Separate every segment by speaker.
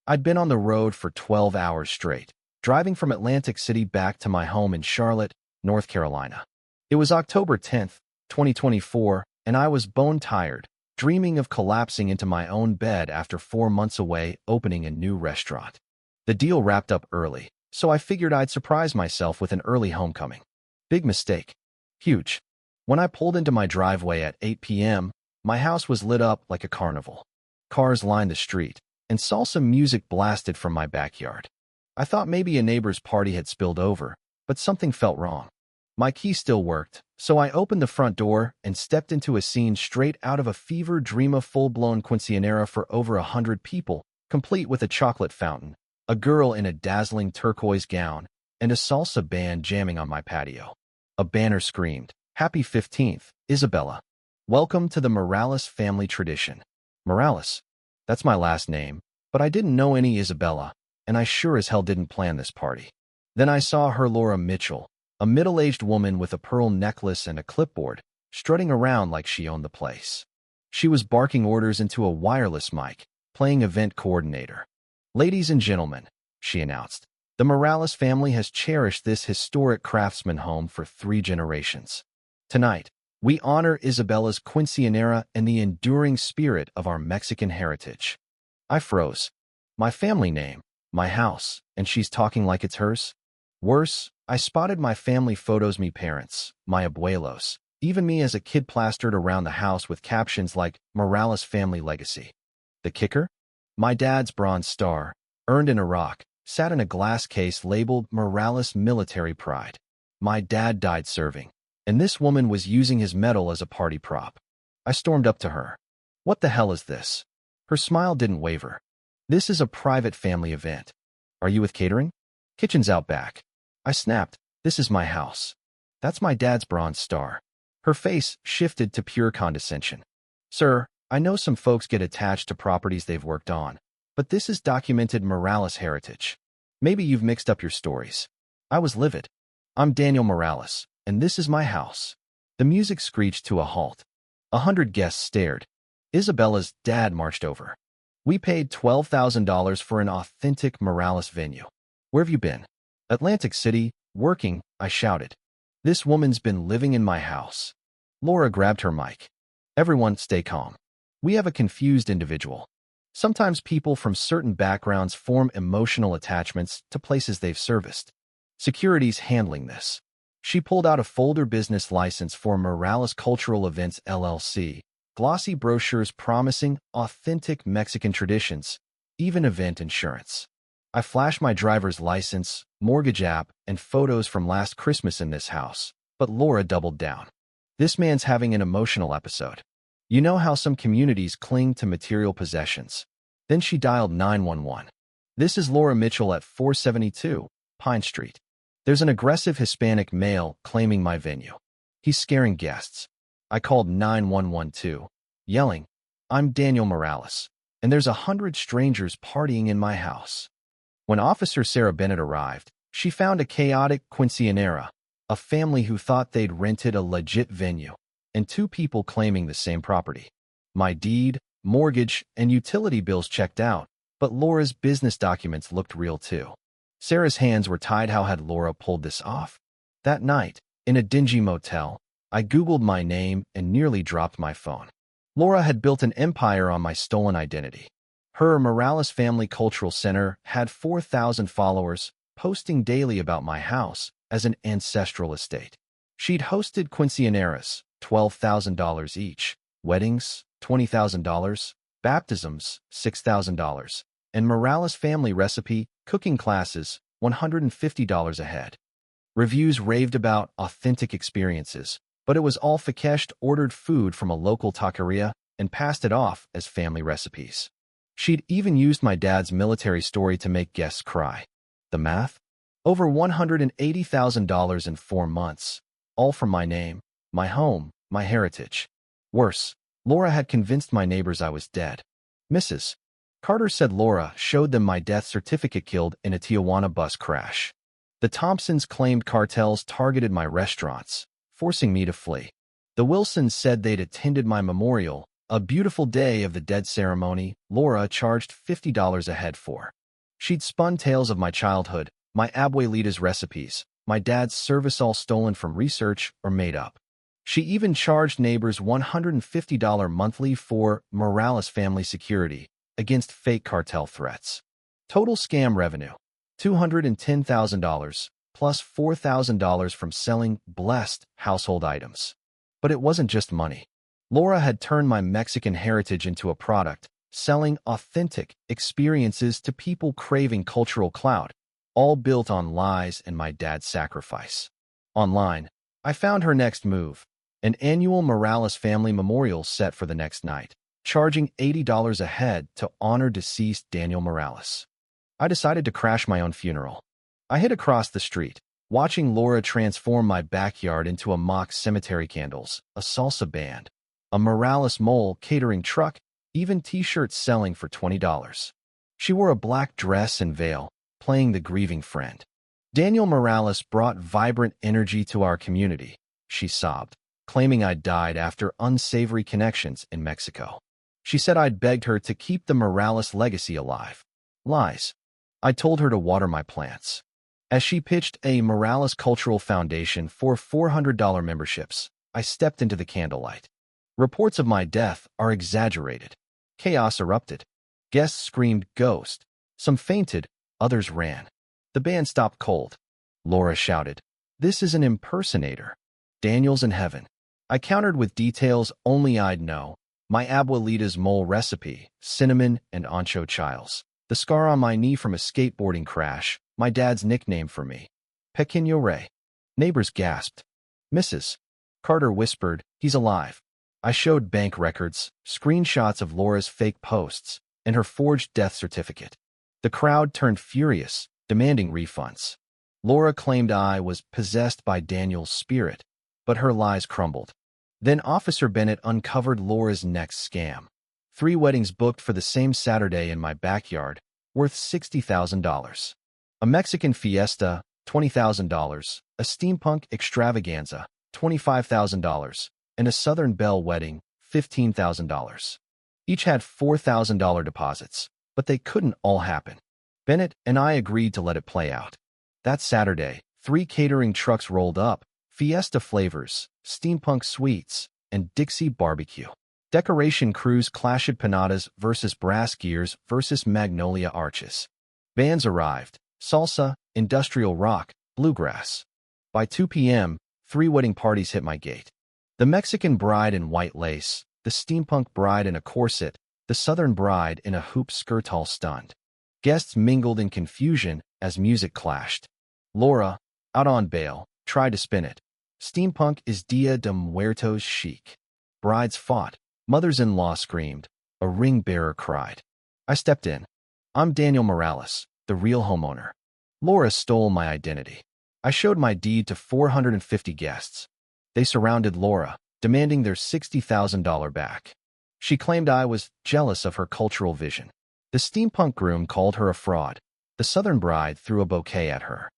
Speaker 1: I'd been on the road for 12 hours straight, driving from Atlantic City back to my home in Charlotte, North Carolina. It was October 10th, 2024, and I was bone-tired, dreaming of collapsing into my own bed after 4 months away opening a new restaurant. The deal wrapped up early, so I figured I'd surprise myself with an early homecoming. Big mistake. Huge. When I pulled into my driveway at 8 p.m., my house was lit up like a carnival. Cars lined the street, and salsa music blasted from my backyard. I thought maybe a neighbor's party had spilled over, but something felt wrong. My key still worked, so I opened the front door and stepped into a scene straight out of a fever dream of full-blown quinceañera for over 100 people, complete with a chocolate fountain, a girl in a dazzling turquoise gown, and a salsa band jamming on my patio. A banner screamed, "Happy 15th, Isabella. Welcome to the Morales family tradition." Morales. That's my last name, but I didn't know any Isabella, and I sure as hell didn't plan this party. Then I saw her Laura Mitchell, a middle-aged woman with a pearl necklace and a clipboard, strutting around like she owned the place. She was barking orders into a wireless mic, playing event coordinator. "Ladies and gentlemen," she announced, "the Morales family has cherished this historic craftsman home for 3 generations. Tonight, we honor Isabella's quinceañera and the enduring spirit of our Mexican heritage." I froze. My family name, my house, and she's talking like it's hers? Worse, I spotted my family photos, me parents, my abuelos, even me as a kid plastered around the house with captions like Morales family legacy. The kicker? My dad's Bronze Star, earned in Iraq, sat in a glass case labeled Morales Military Pride. My dad died serving, and this woman was using his medal as a party prop. I stormed up to her. "What the hell is this?" Her smile didn't waver. "This is a private family event. Are you with catering? Kitchen's out back." I snapped, "This is my house. That's my dad's Bronze Star." Her face shifted to pure condescension. "Sir, I know some folks get attached to properties they've worked on, but this is documented Morales heritage. Maybe you've mixed up your stories." I was livid. "I'm Daniel Morales, and this is my house." The music screeched to a halt. 100 guests stared. Isabella's dad marched over. "We paid $12,000 for an authentic Morales venue. Where have you been?" "Atlantic City, working," I shouted. "This woman's been living in my house." Laura grabbed her mic. "Everyone stay calm. We have a confused individual. Sometimes people from certain backgrounds form emotional attachments to places they've serviced. Security's handling this." She pulled out a folder business license for Morales Cultural Events LLC, glossy brochures promising authentic Mexican traditions, even event insurance. I flashed my driver's license, mortgage app, and photos from last Christmas in this house, but Laura doubled down. "This man's having an emotional episode. You know how some communities cling to material possessions." Then she dialed 911. "This is Laura Mitchell at 472 Pine Street. There's an aggressive Hispanic male claiming my venue. He's scaring guests." I called 911 too, yelling, "I'm Daniel Morales, and there's 100 strangers partying in my house." When Officer Sarah Bennett arrived, she found a chaotic quinceañera, a family who thought they'd rented a legit venue, and 2 people claiming the same property. My deed, mortgage, and utility bills checked out, but Laura's business documents looked real too. Sarah's hands were tied. How had Laura pulled this off? That night, in a dingy motel, I Googled my name and nearly dropped my phone. Laura had built an empire on my stolen identity. Her Morales Family Cultural Center had 4,000 followers, posting daily about my house as an ancestral estate. She'd hosted quinceañeras, $12,000 each, weddings, $20,000, baptisms, $6,000, and Morales family recipe cooking classes, $150 a head. Reviews raved about authentic experiences, but it was all Fakesht ordered food from a local taqueria and passed it off as family recipes. She'd even used my dad's military story to make guests cry. The math? Over $180,000 in 4 months, all from my name, my home, my heritage. Worse, Laura had convinced my neighbors I was dead. Mrs. Carter said Laura showed them my death certificate killed in a Tijuana bus crash. The Thompsons claimed cartels targeted my restaurants, forcing me to flee. The Wilsons said they'd attended my memorial, A beautiful day of the dead ceremony, Laura charged $50 a head for. She'd spun tales of my childhood, my abuelita's recipes, my dad's service all stolen from research or made up. She even charged neighbors $150 monthly for Morales family security against fake cartel threats. Total scam revenue, $210,000 plus $4,000 from selling blessed household items. But it wasn't just money. Laura had turned my Mexican heritage into a product, selling authentic experiences to people craving cultural clout, all built on lies and my dad's sacrifice. Online, I found her next move, an annual Morales family memorial set for the next night, charging $80 a head to honor deceased Daniel Morales. I decided to crash my own funeral. I hid across the street, watching Laura transform my backyard into a mock cemetery, candles, a salsa band, a Morales mole catering truck, even t-shirts selling for $20. She wore a black dress and veil, playing the grieving friend. Daniel Morales brought vibrant energy to our community, she sobbed, claiming I'd died after unsavory connections in Mexico. She said I'd begged her to keep the Morales legacy alive. Lies. I told her to water my plants. As she pitched a Morales Cultural Foundation for $400 memberships, I stepped into the candlelight. Reports of my death are exaggerated. Chaos erupted. Guests screamed ghost. Some fainted, others ran. The band stopped cold. Laura shouted, "This is an impersonator. Daniel's in heaven." I countered with details only I'd know. My abuelita's mole recipe, cinnamon and ancho chiles. The scar on my knee from a skateboarding crash, my dad's nickname for me. Pequeño Rey. Neighbors gasped. "Mrs. Carter whispered, he's alive." I showed bank records, screenshots of Laura's fake posts, and her forged death certificate. The crowd turned furious, demanding refunds. Laura claimed I was possessed by Daniel's spirit, but her lies crumbled. Then Officer Bennett uncovered Laura's next scam. 3 weddings booked for the same Saturday in my backyard, worth $60,000. A Mexican fiesta, $20,000, a steampunk extravaganza, $25,000, and a Southern Belle wedding, $15,000. Each had $4,000 deposits, but they couldn't all happen. Bennett and I agreed to let it play out. That Saturday, 3 catering trucks rolled up, fiesta flavors, steampunk sweets, and Dixie barbecue. Decoration crews clashed pinatas versus brass gears versus magnolia arches. Bands arrived, salsa, industrial rock, bluegrass. By 2 p.m., 3 wedding parties hit my gate. The Mexican bride in white lace, the steampunk bride in a corset, the Southern bride in a hoop skirt, all stunned. Guests mingled in confusion as music clashed. Laura, out on bail, tried to spin it. Steampunk is Dia de Muertos chic. Brides fought. Mothers-in-law screamed. A ring bearer cried. I stepped in. I'm Daniel Morales, the real homeowner. Laura stole my identity. I showed my deed to 450 guests. They surrounded Laura, demanding their $60,000 back. She claimed I was jealous of her cultural vision. The steampunk groom called her a fraud. The Southern bride threw a bouquet at her.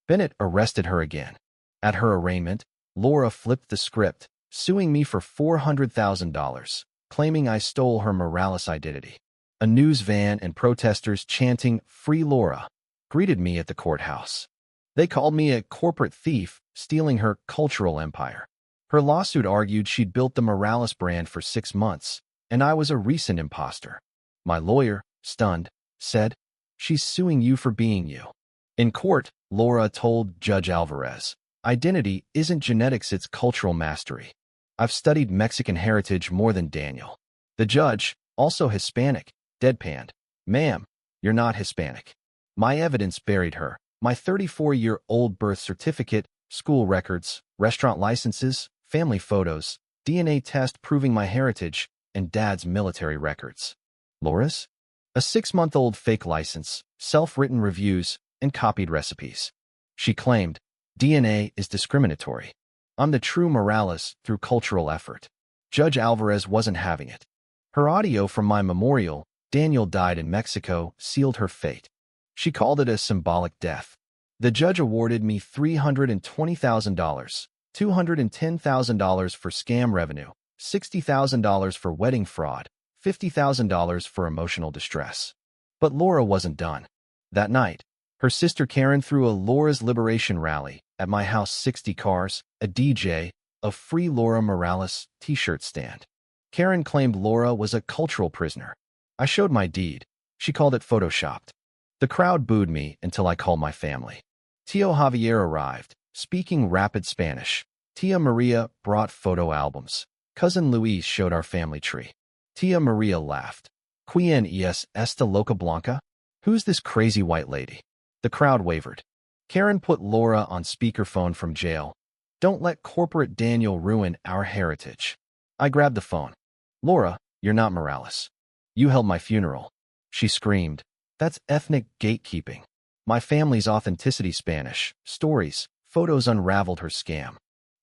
Speaker 1: Bennett arrested her again. At her arraignment, Laura flipped the script, suing me for $400,000, claiming I stole her Morales identity. A news van and protesters chanting "Free Laura" greeted me at the courthouse. They called me a corporate thief, stealing her cultural empire. Her lawsuit argued she'd built the Morales brand for 6 months, and I was a recent imposter. My lawyer, stunned, said, "She's suing you for being you." In court, Laura told Judge Alvarez, "Identity isn't genetics, it's cultural mastery. I've studied Mexican heritage more than Daniel." The judge, also Hispanic, deadpanned, "Ma'am, you're not Hispanic." My evidence buried her. My 34-year-old birth certificate, school records, restaurant licenses, family photos, DNA test proving my heritage, and Dad's military records. Laura's? A 6-month-old fake license, self-written reviews, and copied recipes. She claimed, "DNA is discriminatory. I'm the true Morales through cultural effort." Judge Alvarez wasn't having it. Her audio from my memorial, "Daniel died in Mexico," sealed her fate. She called it a symbolic death. The judge awarded me $320,000, $210,000 for scam revenue, $60,000 for wedding fraud, $50,000 for emotional distress. But Laura wasn't done. That night, her sister Karen threw a Laura's Liberation rally at my house, 60 cars, a DJ, a free Laura Morales t-shirt stand. Karen claimed Laura was a cultural prisoner. I showed my deed. She called it photoshopped. The crowd booed me until I called my family. Tio Javier arrived, speaking rapid Spanish. Tia Maria brought photo albums. Cousin Luis showed our family tree. Tia Maria laughed. ¿Quién es esta loca blanca? Who's this crazy white lady? The crowd wavered. Karen put Laura on speakerphone from jail. Don't let corporate Daniel ruin our heritage. I grabbed the phone. Laura, you're not Morales. You held my funeral. She screamed. That's ethnic gatekeeping. My family's authenticity Spanish. Stories, photos unraveled her scam.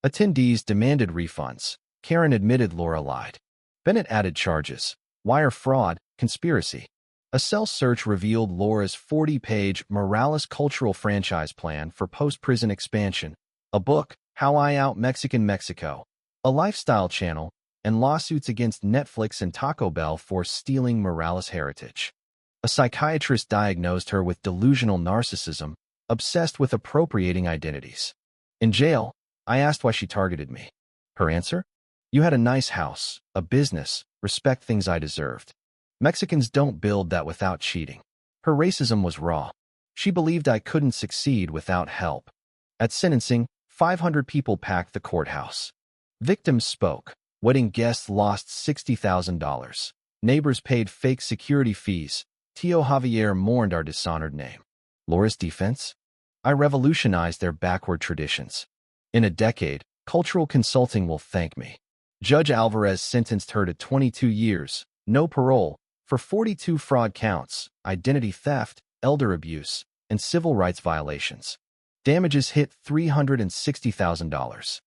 Speaker 1: Attendees demanded refunds. Karen admitted Laura lied. Bennett added charges. Wire fraud, conspiracy. A cell search revealed Laura's 40-page Morales cultural franchise plan for post-prison expansion, a book, How I Out Mexican Mexico, a lifestyle channel, and lawsuits against Netflix and Taco Bell for stealing Morales heritage. A psychiatrist diagnosed her with delusional narcissism, obsessed with appropriating identities. In jail, I asked why she targeted me. Her answer? You had a nice house, a business, respect things I deserved. Mexicans don't build that without cheating. Her racism was raw. She believed I couldn't succeed without help. At sentencing, 500 people packed the courthouse. Victims spoke. Wedding guests lost $60,000. Neighbors paid fake security fees. Tio Javier mourned our dishonored name. Laura's defense? I revolutionized their backward traditions. In a decade, cultural consulting will thank me. Judge Alvarez sentenced her to 22 years, no parole, for 42 fraud counts, identity theft, elder abuse, and civil rights violations. Damages hit $360,000.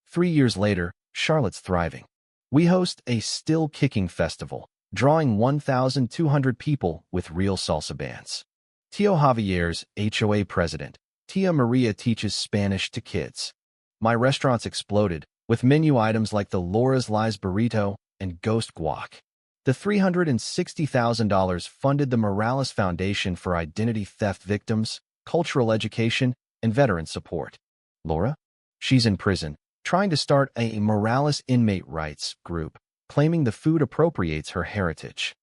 Speaker 1: 3 years later, Charlotte's thriving. We host a still-kicking festival, drawing 1,200 people with real salsa bands. Tio Javier's HOA president, Tia Maria teaches Spanish to kids. My restaurants exploded, with menu items like the Laura's Lies burrito and ghost guac. The $360,000 funded the Morales Foundation for identity theft victims, cultural education, and veteran support. Laura? She's in prison, trying to start a Morales inmate rights group, claiming the food appropriates her heritage.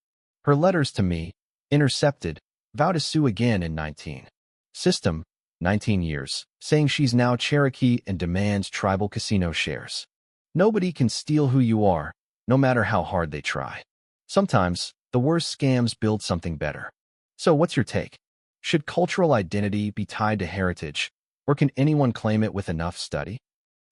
Speaker 1: Her letters to me, intercepted, vow to sue again in 19. System, 19 years, saying she's now Cherokee and demands tribal casino shares. Nobody can steal who you are, no matter how hard they try. Sometimes, the worst scams build something better. So what's your take? Should cultural identity be tied to heritage, or can anyone claim it with enough study?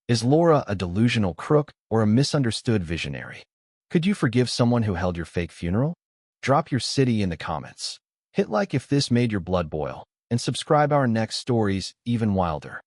Speaker 1: Is Laura a delusional crook or a misunderstood visionary? Could you forgive someone who held your fake funeral? Drop your city in the comments. Hit like if this made your blood boil, and subscribe our next stories even wilder.